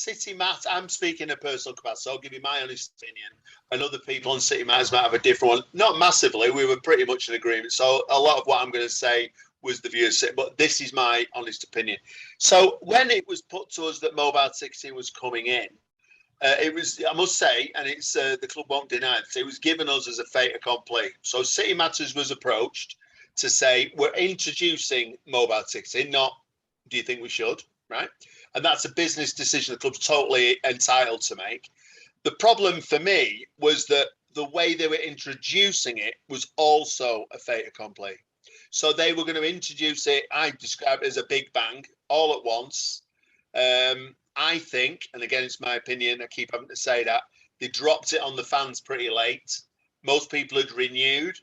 City Matt, I'm speaking in personal capacity, so I'll give you my honest opinion. And other people on City Matters might have a different one. Not massively, we were pretty much in agreement. So a lot of what I'm going to say was the view of City, but this is my honest opinion. So when it was put to us that Mobile Ticketing was coming in, it was, I must say, and it's the club won't deny it, it was given us as a fait accompli. So City Matters was approached to say, we're introducing mobile ticketing, not do you think we should, right? And that's a business decision the club's totally entitled to make. The problem for me was that the way they were introducing it was also a fait accompli. So they were going to introduce it, I describe it as a big bang, all at once. I think, and again, it's my opinion, I keep having to say that, they dropped it on the fans pretty late. Most people had renewed,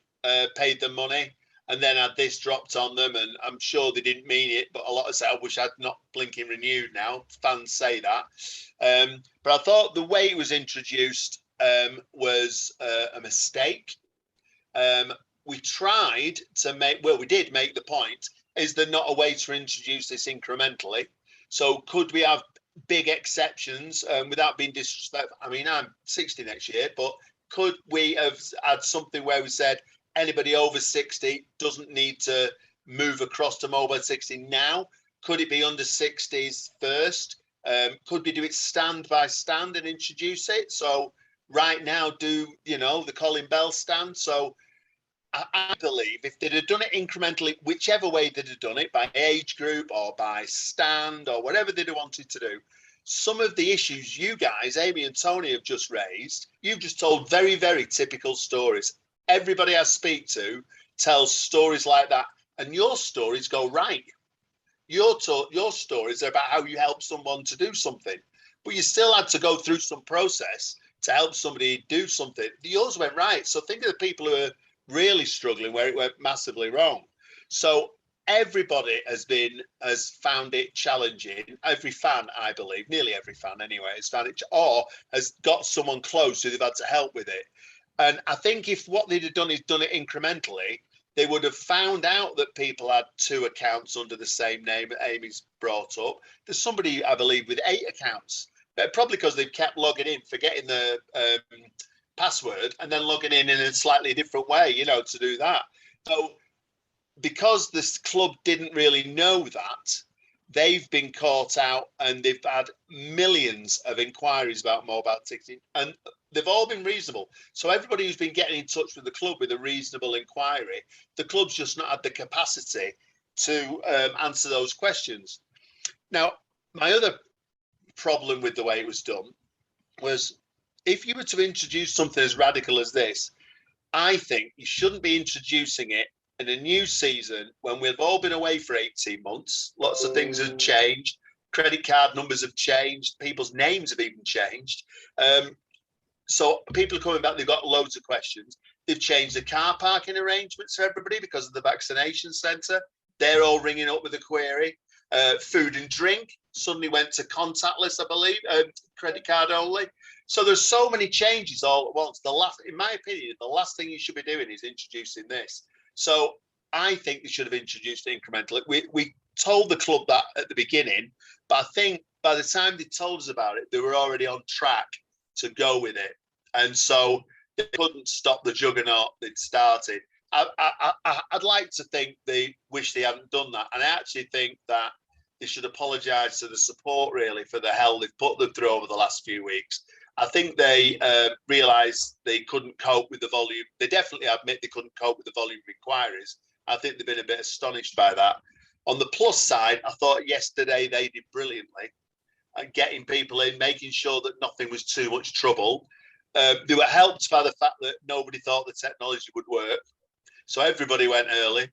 paid them money, and then had this dropped on them, and I'm sure they didn't mean it, but a lot of say, I wish I'd not blinking renewed now. Fans say that. But I thought the way it was introduced was a mistake. We tried to make, well, we did make the point, is there not a way to introduce this incrementally? So could we have big exceptions without being disrespectful? I mean, I'm 60 next year, but could we have had something where we said anybody over 60 doesn't need to move across to mobile 60 now? Could it be under 60s first? Could we do it stand by stand and introduce it? So right now, do, you know, the Colin Bell stand. So I believe if they'd have done it incrementally, whichever way they'd have done it, by age group or by stand or whatever they'd have wanted to do, some of the issues you guys, Amy and Tony, have just raised, you've just told very, very typical stories. Everybody I speak to tells stories like that, and your stories go right. Your stories are about how you help someone to do something, but you still had to go through some process to help somebody do something. Yours went right. So think of the people who are really struggling where it went massively wrong. So everybody has found it challenging. Every fan, I believe, nearly every fan anyway, has found it, or has got someone close who they've had to help with it. And I think if what they'd have done is done it incrementally, they would have found out that people had 2 accounts under the same name that Amy's brought up. There's somebody, I believe, with 8 accounts, but probably because they've kept logging in, forgetting the password, and then logging in a slightly different way, you know, to do that. So because this club didn't really know that, they've been caught out, and they've had millions of inquiries about mobile ticketing, and they've all been reasonable. So everybody who's been getting in touch with the club with a reasonable inquiry, the club's just not had the capacity to answer those questions. Now, my other problem with the way it was done was, if you were to introduce something as radical as this, I think you shouldn't be introducing it in a new season when we've all been away for 18 months. Lots of things have changed. Credit card numbers have changed. People's names have even changed. So people are coming back, they've got loads of questions. They've changed the car parking arrangements for everybody because of the vaccination centre. They're all ringing up with a query. Food and drink suddenly went to contactless, I believe, credit card only. So there's so many changes all at once. In my opinion, the last thing you should be doing is introducing this. So I think they should have introduced it incrementally. We told the club that at the beginning, but I think by the time they told us about it, they were already on track to go with it. And so they couldn't stop the juggernaut they'd started. I'd like to think they wish they hadn't done that. And I actually think that they should apologise to the support, really, for the hell they've put them through over the last few weeks. I think they realised they couldn't cope with the volume. They definitely admit they couldn't cope with the volume of inquiries. I think they've been a bit astonished by that. On the plus side, I thought yesterday they did brilliantly at getting people in, making sure that nothing was too much trouble. They were helped by the fact that nobody thought the technology would work. So everybody went early.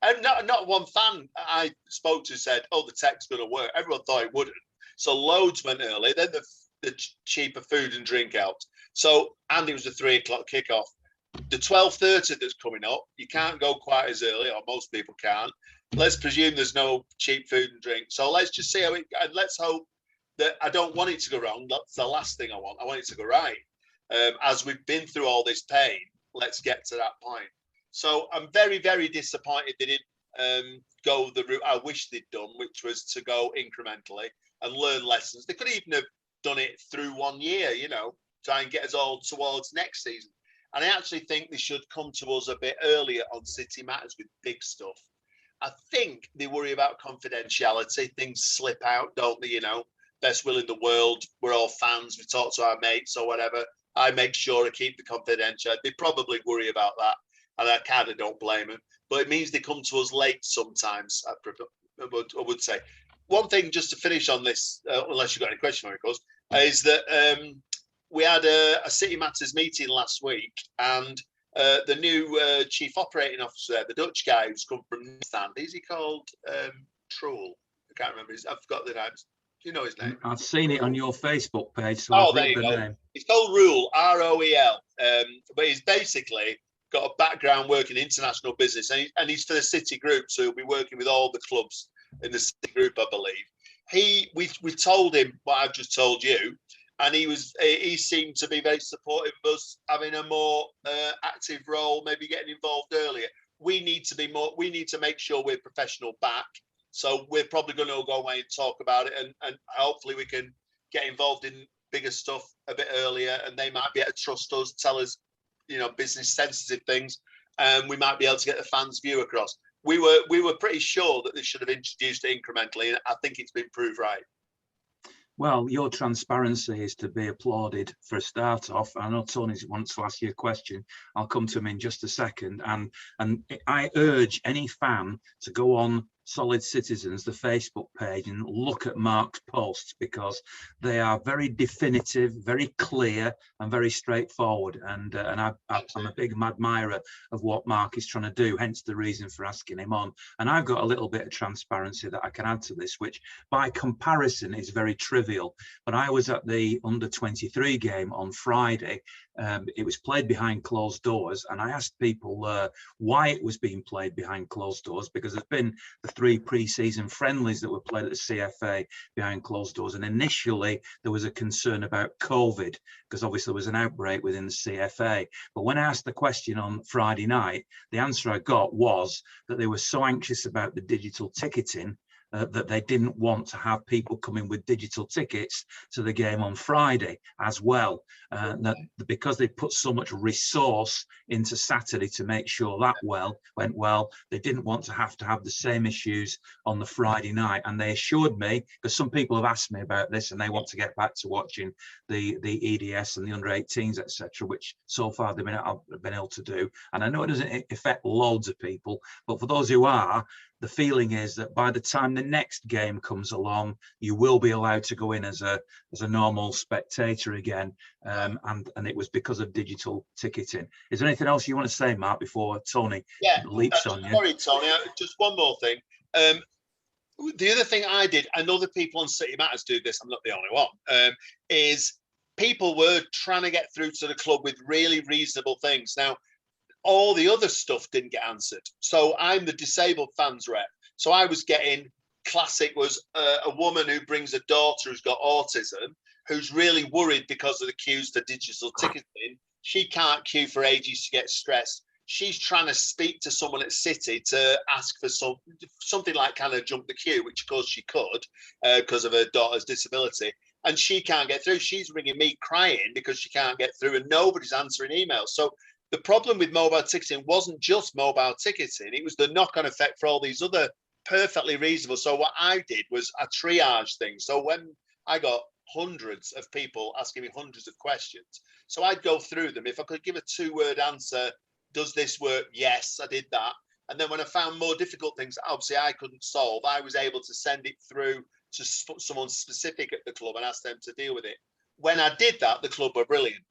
And not one fan I spoke to said, oh, the tech's going to work. Everyone thought it wouldn't. So loads went early. Then the cheaper food and drink out. So, and it was a 3 o'clock kickoff. The 12:30 that's coming up, you can't go quite as early, or most people can't. Let's presume there's no cheap food and drink. So let's just see how it, and let's hope that, I don't want it to go wrong. That's the last thing I want. I want it to go right. As we've been through all this pain, let's get to that point. So I'm very, very disappointed they didn't go the route I wish they'd done, which was to go incrementally and learn lessons. They could even have done it through 1 year, try and get us all towards next season. And I actually think they should come to us a bit earlier on City Matters with big stuff. I think they worry about confidentiality. Things slip out, don't they? Best will in the world. We're all fans. We talk to our mates or whatever. I make sure I keep the confidential. They probably worry about that. And I kind of don't blame them. But it means they come to us late sometimes, I would say. One thing just to finish on this, unless you've got any question, Marcos, is that we had a City Matters meeting last week, and the new chief operating officer there, the Dutch guy who's come from Stand, is he called Troll? I can't remember. I've got the names. Do you know his name? I've seen it on your Facebook page, so I've read the name. He's called Rule, R-O-E-L, but he's basically got a background working in international business, and he's for the City Group, so he'll be working with all the clubs in the City Group, I believe. We told him what I've just told you, and he seemed to be very supportive of us having a more active role, maybe getting involved earlier. We need to make sure we're professional back. So we're probably going to go away and talk about it, and hopefully we can get involved in bigger stuff a bit earlier, and they might be able to trust us, tell us, business sensitive things, and we might be able to get the fans' view across. We were pretty sure that they should have introduced it incrementally, and I think it's been proved right. Well, your transparency is to be applauded for a start off. I know Tony wants to ask you a question. I'll come to him in just a second. And I urge any fan to go on Solid Citizens, the Facebook page, and look at Mark's posts, because they are very definitive, very clear, and very straightforward. And I'm a big admirer of what Mark is trying to do, hence the reason for asking him on. And I've got a little bit of transparency that I can add to this, which by comparison is very trivial. But I was at the under-23 game on Friday. It was played behind closed doors, and I asked people why it was being played behind closed doors, because there's been the 3 pre-season friendlies that were played at the CFA behind closed doors, and initially there was a concern about COVID, because obviously there was an outbreak within the CFA. But when I asked the question on Friday night, the answer I got was that they were so anxious about the digital ticketing that they didn't want to have people coming with digital tickets to the game on Friday as well. That because they put so much resource into Saturday to make sure that went well, they didn't want to have the same issues on the Friday night. And they assured me, because some people have asked me about this and they want to get back to watching the EDS and the under-18s, etc., which so far they've been able to do. And I know it doesn't affect loads of people, but for those who are, the feeling is that by the time the next game comes along, you will be allowed to go in as a normal spectator again, and it was because of digital ticketing. Is there anything else you want to say, Mark, before Tony leaps on you? Sorry, Tony, just one more thing. The other thing I did, and other people on City Matters do this, I'm not the only one, is people were trying to get through to the club with really reasonable things. Now, all the other stuff didn't get answered. So I'm the disabled fans rep. So I was getting classic was a woman who brings a daughter who's got autism, who's really worried because of the queues for digital ticketing. She can't queue for ages to get stressed. She's trying to speak to someone at City to ask for something like kind of jump the queue, which of course she could because of her daughter's disability. And she can't get through. She's ringing me crying because she can't get through, and nobody's answering emails. So the problem with mobile ticketing wasn't just mobile ticketing. It was the knock-on effect for all these other perfectly reasonable. So what I did was a triage thing. So when I got hundreds of people asking me hundreds of questions, so I'd go through them. If I could give a 2-word answer, does this work? Yes, I did that. And then when I found more difficult things, obviously I couldn't solve, I was able to send it through to someone specific at the club and ask them to deal with it. When I did that, the club were brilliant.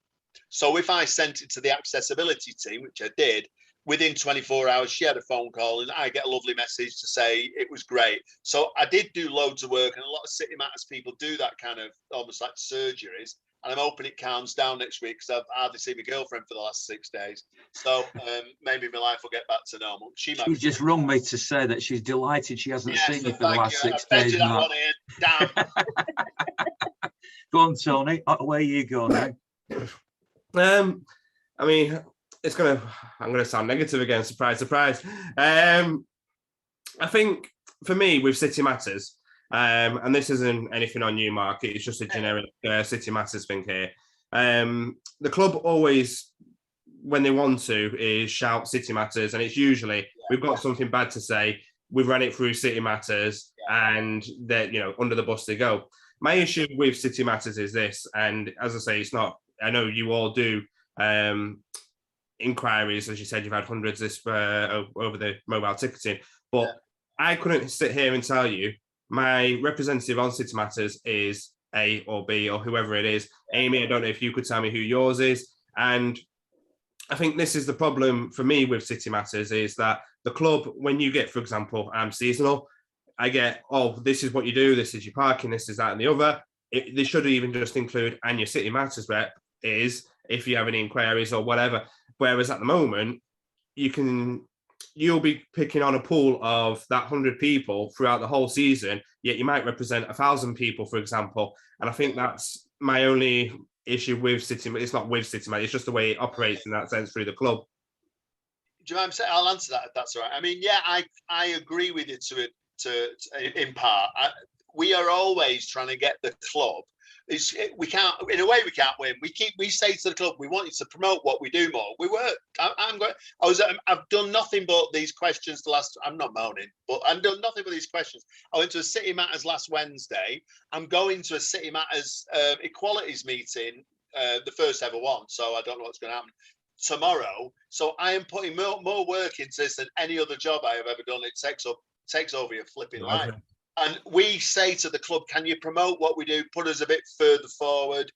So if I sent it to the accessibility team, which I did, within 24 hours, she had a phone call and I get a lovely message to say it was great. So I did do loads of work, and a lot of City Matters people do that kind of almost like surgeries. And I'm hoping it calms down next week, because I've hardly seen my girlfriend for the last 6 days. So maybe my life will get back to normal. She's just rung me to say that she's delighted she hasn't seen you for the last 6 days. Damn. Go on, Tony. Away you go now. I mean, I'm gonna sound negative again. Surprise, surprise. I think for me with City Matters, And this isn't anything on you, Mark. It's just a generic City Matters thing here. The club always, when they want to, is shout City Matters, and it's usually we've got something bad to say. We've ran it through City Matters, and they're under the bus they go. My issue with City Matters is this, and as I say, it's not. I know you all do inquiries, as you said, you've had hundreds this over the mobile ticketing, but I couldn't sit here and tell you my representative on City Matters is A or B or whoever it is. Amy, I don't know if you could tell me who yours is. And I think this is the problem for me with City Matters is that the club, when you get, for example, I'm seasonal, I get, oh, this is what you do, this is your parking, this is that and the other. They should even just include, and your City Matters rep is, if you have any inquiries or whatever. Whereas at the moment, you'll be picking on a pool of that 100 people throughout the whole season, yet you might represent 1,000 people, for example. And I think that's my only issue with City. It's not with City, it's just the way it operates in that sense through the club. Do you mind saying? I'll answer that if that's all right. I mean, yeah, I agree with you to in part. We are always trying to get the club. We can't, in a way, we can't win. We say to the club, we want you to promote what we do more. We work. I've done nothing but these questions I'm not moaning, but I've done nothing but these questions. I went to a City Matters last Wednesday. I'm going to a City Matters equalities meeting, the first ever one. So I don't know what's going to happen tomorrow. So I am putting more work into this than any other job I have ever done. It takes over your flipping life. And we say to the club, can you promote what we do, put us a bit further forward,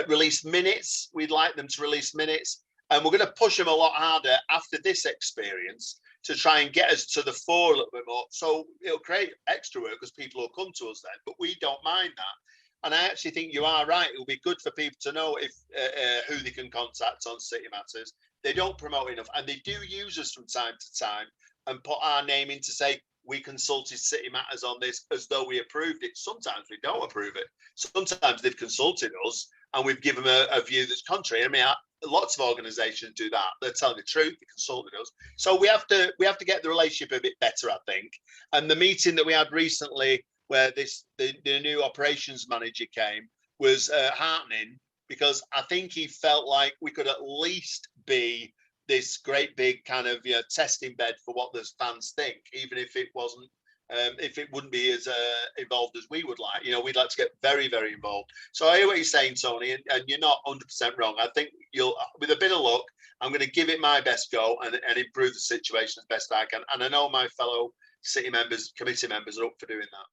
release minutes? We'd like them to release minutes. And we're going to push them a lot harder after this experience to try and get us to the fore a little bit more. So it'll create extra work because people will come to us then, but we don't mind that. And I actually think you are right. It will be good for people to know if who they can contact on City Matters. They don't promote enough, and they do use us from time to time and put our name in to say, we consulted City Matters on this as though we approved it. Sometimes we don't approve it. Sometimes they've consulted us and we've given them a view that's contrary. I mean, lots of organisations do that. They're telling the truth. They consulted us. So we have to get the relationship a bit better, I think. And the meeting that we had recently, where the new operations manager came, was heartening because I think he felt like we could at least be this great big kind of testing bed for what the fans think, even if it wasn't, if it wouldn't be as involved as we would like. We'd like to get very, very involved. So I hear what you're saying, Tony, and you're not 100% wrong. I think with a bit of luck, I'm going to give it my best go and improve the situation as best I can. And I know my fellow committee members are up for doing that.